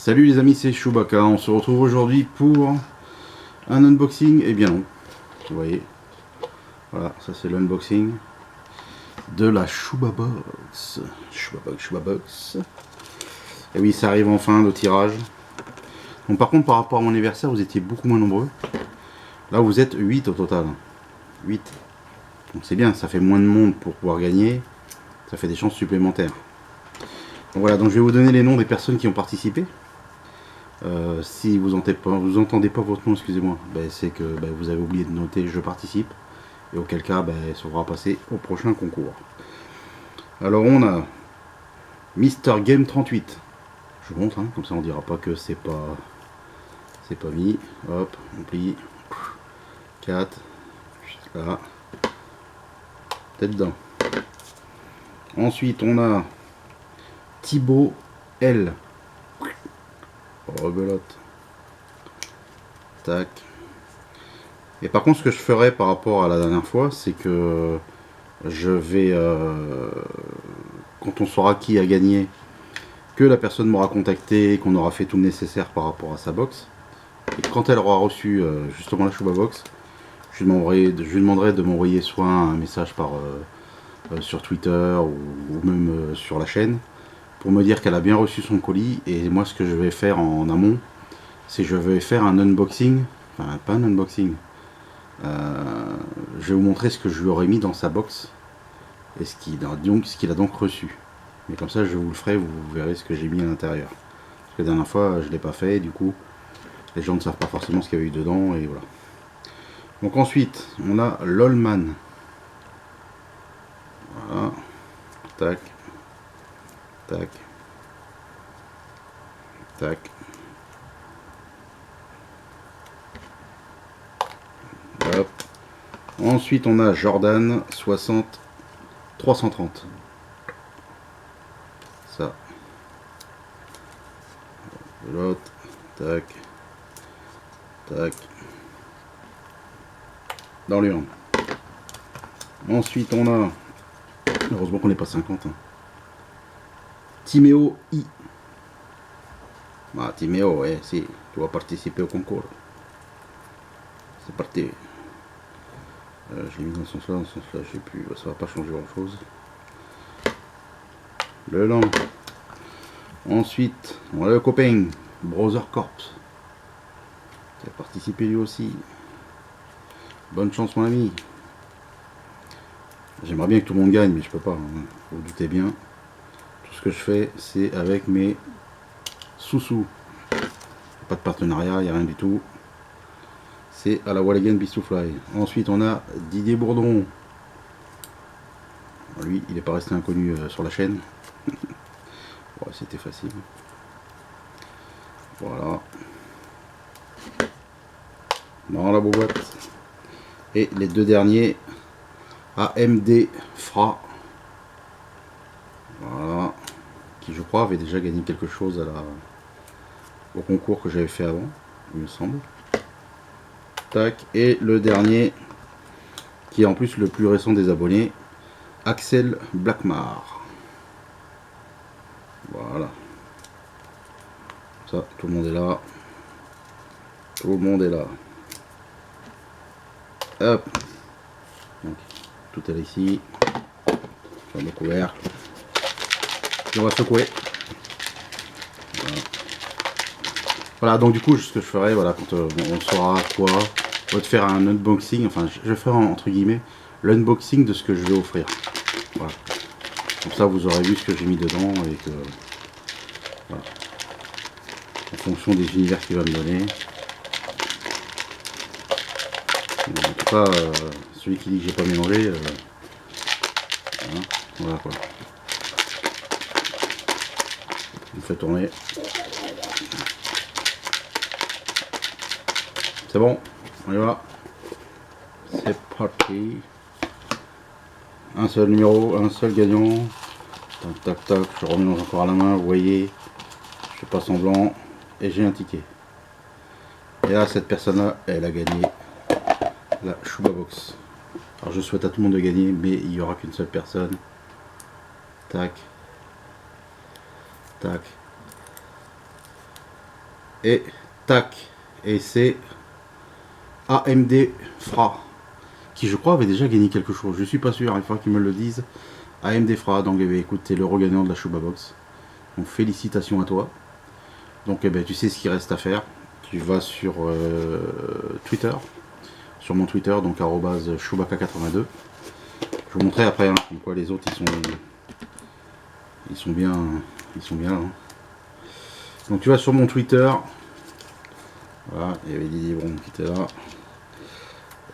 Salut les amis, c'est Chewbacca. On se retrouve aujourd'hui pour un unboxing. Et bien non, vous voyez. Voilà, ça c'est l'unboxing de la Chewbabox. Chewbabox. Et oui, ça arrive enfin de tirage. Donc par contre, par rapport à mon anniversaire, vous étiez beaucoup moins nombreux. Là, vous êtes 8 au total. 8. Donc c'est bien, ça fait moins de monde pour pouvoir gagner. Ça fait des chances supplémentaires. Donc voilà, donc je vais vous donner les noms des personnes qui ont participé. Si vous entendez pas votre nom, excusez-moi, ben, c'est que vous avez oublié de noter je participe, et auquel cas ça sera passé au prochain concours. Alors on a Mister Game 38. Je montre, hein, comme ça on dira pas que c'est pas mis. Hop, on plie. 4. Là. Tête dedans. Ensuite on a Thibaut L. Rebelote. Tac. Et par contre, ce que je ferai par rapport à la dernière fois, c'est que je vais, quand on saura qui a gagné, que la personne m'aura contacté, qu'on aura fait tout le nécessaire par rapport à sa box. Et quand elle aura reçu justement la Chewbabox, je lui demanderai de m'envoyer soit un message sur Twitter ou même sur la chaîne, pour me dire qu'elle a bien reçu son colis. Et moi, ce que je vais faire en amont, c'est que je vais faire un unboxing, enfin pas un unboxing, je vais vous montrer ce que je lui aurais mis dans sa box et ce qu'il a donc reçu. Mais comme ça, je vous le ferai, vous verrez ce que j'ai mis à l'intérieur. Parce que la dernière fois, je ne l'ai pas fait, et du coup, les gens ne savent pas forcément ce qu'il y avait eu dedans, et voilà. Donc ensuite, on a LOLman. Voilà. Tac. Tac. Tac. Hop. Ensuite, on a Jordan 60 330. Ça. L'autre. Tac. Tac. Dans l'urne. Ensuite, on a... Heureusement qu'on n'est pas 50. Hein. Timéo I. Ah, Timéo, ouais, si. Tu vas participer au concours. C'est parti. Je l'ai mis dans ce sens-là, je sais plus. Ça va pas changer grand-chose. Le lent. Ensuite, on a le copain. Brother Corps. Qui a participé lui aussi. Bonne chance mon ami. J'aimerais bien que tout le monde gagne, mais je peux pas. Hein. Vous vous doutez bien. Tout ce que je fais, c'est avec mes sous-sous. Pas de partenariat, il n'y a rien du tout. C'est à la Wall Again Beast to Fly. Ensuite, on a Didier Bourdon. Lui, il n'est pas resté inconnu sur la chaîne. Ouais, c'était facile. Voilà. Dans la boîte. Et les deux derniers, AMD Fra. Voilà. Qui, je crois, avait déjà gagné quelque chose au concours que j'avais fait avant, il me semble. Tac. Et le dernier, qui est en plus le plus récent des abonnés, Axel Blackmar. Voilà. Ça, tout le monde est là. Tout le monde est là. Hop. Donc, tout est là ici. Sur le couvercle. Et on va secouer. Voilà, donc du coup, ce que je ferai, voilà, quand on saura quoi, on va te faire un unboxing, enfin, je ferai entre guillemets l'unboxing de ce que je vais offrir. Voilà. Comme ça, vous aurez vu ce que j'ai mis dedans et que, voilà, en fonction des univers qu'il va me donner. En tout cas, celui qui dit que j'ai pas mélangé, voilà quoi. Je me fais tourner. C'est bon, on y va. C'est parti. Un seul numéro, un seul gagnant. Tac tac tac, je remélange encore à la main, vous voyez. Je fais pas semblant. Et j'ai un ticket. Et là, cette personne-là, elle a gagné la Chewbabox. Alors je souhaite à tout le monde de gagner, mais il n'y aura qu'une seule personne. Tac. Tac. Et tac, et c'est AMD FRA, qui je crois avait déjà gagné quelque chose, je suis pas sûr, il faut qu'ils me le disent. AMD FRA, donc eh bien, écoute, t'es le regagnant de la Shuba Box, donc félicitations à toi. Donc eh bien, tu sais ce qu'il reste à faire, tu vas sur Twitter, sur mon Twitter, donc @Chewbacca82. Je vous montrerai après, hein, comme quoi les autres ils sont bien là. Hein. Donc tu vas sur mon Twitter, voilà, il y avait Didier Bron qui était là.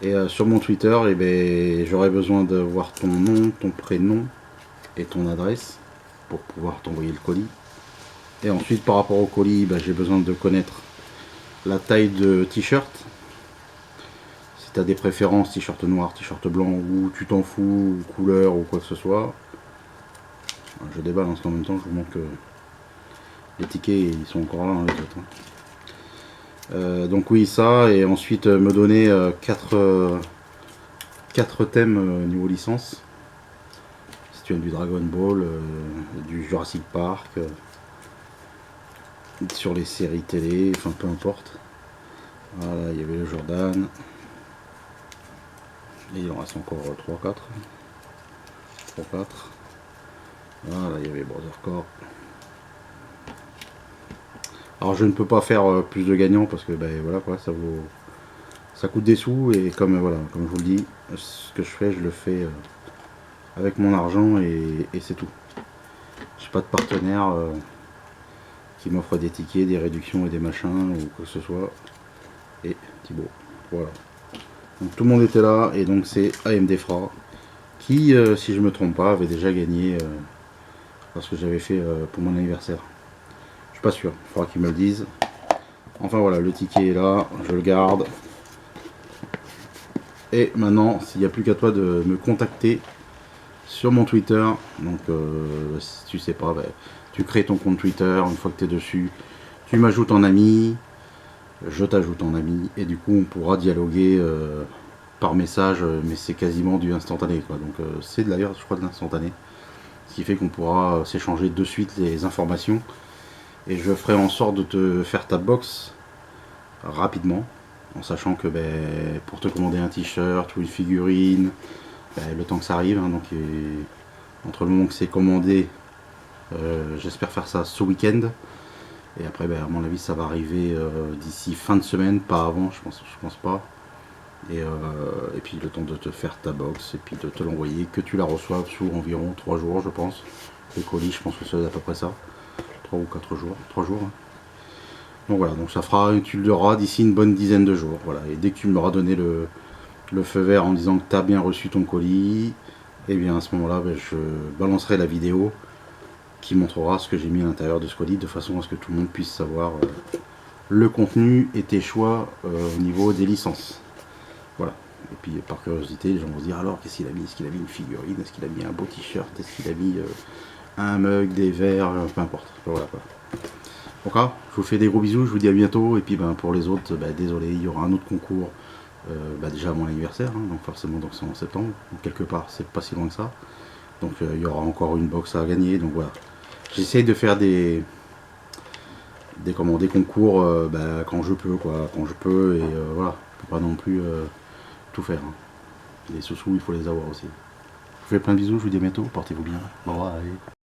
Et sur mon Twitter, eh ben, j'aurais besoin de voir ton nom, ton prénom et ton adresse pour pouvoir t'envoyer le colis. Et ensuite, par rapport au colis, ben, j'ai besoin de connaître la taille de t-shirt. Si tu as des préférences, t-shirt noir, t-shirt blanc, ou tu t'en fous, ou couleur, ou quoi que ce soit. Je déballe en même temps, je vous montre que les tickets ils sont encore là dans les autres. Donc oui, ça, et ensuite me donner 4 thèmes niveau licence. Si tu aimes du Dragon Ball, du Jurassic Park, sur les séries télé, enfin peu importe. Voilà, il y avait le Jordan. Et il en reste encore 3-4. Voilà, il y avait Brother Corp. Alors je ne peux pas faire plus de gagnants parce que ben voilà quoi, ça coûte des sous, et comme voilà, comme je vous le dis, ce que je fais, je le fais avec mon argent, et c'est tout. J'ai pas de partenaire qui m'offre des tickets, des réductions et des machins ou quoi que ce soit. Et Thibaut, voilà. Donc tout le monde était là, et donc c'est AMD FRA qui, si je me trompe pas, avait déjà gagné parce que j'avais fait pour mon anniversaire. Je suis pas sûr, il faudra qu'ils me le disent. Enfin voilà, le ticket est là, je le garde. Et maintenant, s'il n'y a plus qu'à toi de me contacter sur mon Twitter. Donc si tu sais pas, bah, tu crées ton compte Twitter, une fois que tu es dessus, tu m'ajoutes en ami, je t'ajoute en ami, et du coup on pourra dialoguer par message, mais c'est quasiment du instantané quoi. Donc c'est d'ailleurs je crois de l'instantané. Ce qui fait qu'on pourra s'échanger de suite les informations. Et je ferai en sorte de te faire ta box rapidement, en sachant que ben, pour te commander un t-shirt ou une figurine, ben, le temps que ça arrive, hein, donc entre le moment que c'est commandé, j'espère faire ça ce week-end. Et après, ben, à mon avis, ça va arriver d'ici fin de semaine, pas avant, je pense pas. Et puis le temps de te faire ta box, et puis de te l'envoyer, que tu la reçoives sous environ 3 jours, je pense. Les colis, je pense que c'est à peu près ça. 3 ou 4 jours, 3 jours. Hein. Donc voilà, donc ça fera, tu l'auras d'ici une bonne dizaine de jours. Voilà. Et dès que tu m'auras donné le feu vert en disant que tu as bien reçu ton colis, et bien à ce moment-là, ben, je balancerai la vidéo qui montrera ce que j'ai mis à l'intérieur de ce colis, de façon à ce que tout le monde puisse savoir le contenu et tes choix au niveau des licences. Voilà. Et puis par curiosité, les gens vont se dire alors qu'est-ce qu'il a mis? Est-ce qu'il a mis une figurine? Est-ce qu'il a mis un beau t-shirt? Est-ce qu'il a mis un mug, des verres? Peu importe. Voilà quoi. Donc là, je vous fais des gros bisous, je vous dis à bientôt. Et puis ben, pour les autres, ben, désolé, il y aura un autre concours déjà à mon anniversaire, hein, donc forcément donc c'est en septembre. Donc, quelque part, c'est pas si loin que ça. Donc il y aura encore une box à gagner. Donc voilà. J'essaye de faire des concours quand je peux, quoi. Quand je peux, et voilà. Je peux pas non plus tout faire. Hein. Les sous-sous, il faut les avoir aussi. Je vous fais plein de bisous, je vous dis à bientôt, portez-vous bien. Au revoir, allez.